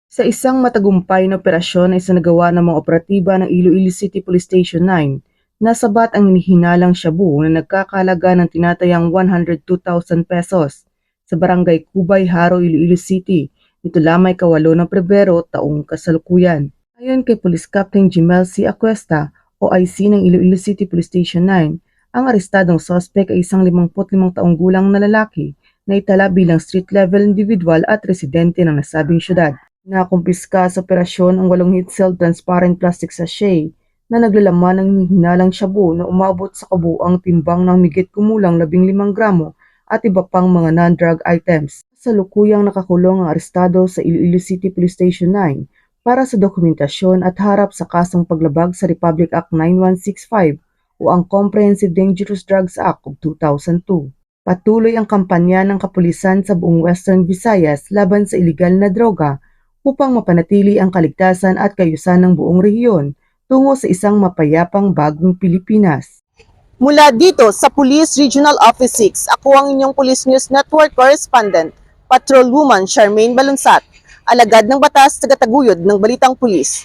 Sa isang matagumpay na operasyon ay isinagawa ng mga operatiba ng Iloilo City Police Station 9, nasabat ang hinihinalang shabu na nagkakahalaga ng tinatayang 102,000 pesos sa Barangay Cubay, Haro, Iloilo City, nito lamang ikawalo ng Pebrero taong kasalukuyan. Ayon kay Police Captain Jimel C. Acuesta, OIC ng Iloilo City Police Station 9, ang arestadong suspect ay isang 55 taong gulang na lalaki na itala bilang street-level individual at residente ng nasabing syudad. Nakumpiska sa operasyon ang 8 heat-sealed transparent plastic sachet na naglalaman ng hinalang shabu na umabot sa kabuuang timbang ng higit kumulang 15 gramo at iba pang mga non-drug items. Kasalukuyang nakakulong ang arestado sa Iloilo City Police Station 9 para sa dokumentasyon at harap sa kasong paglabag sa Republic Act 9165 o ang Comprehensive Dangerous Drugs Act of 2002. Patuloy ang kampanya ng kapulisan sa buong Western Visayas laban sa ilegal na droga upang mapanatili ang kaligtasan at kayusan ng buong rehiyon tungo sa isang mapayapang bagong Pilipinas. Mula dito sa Police Regional Office 6, ako ang inyong Police News Network Correspondent, Patrolwoman Charmaine Balunsat, alagad ng batas tagataguyod ng Balitang Pulis.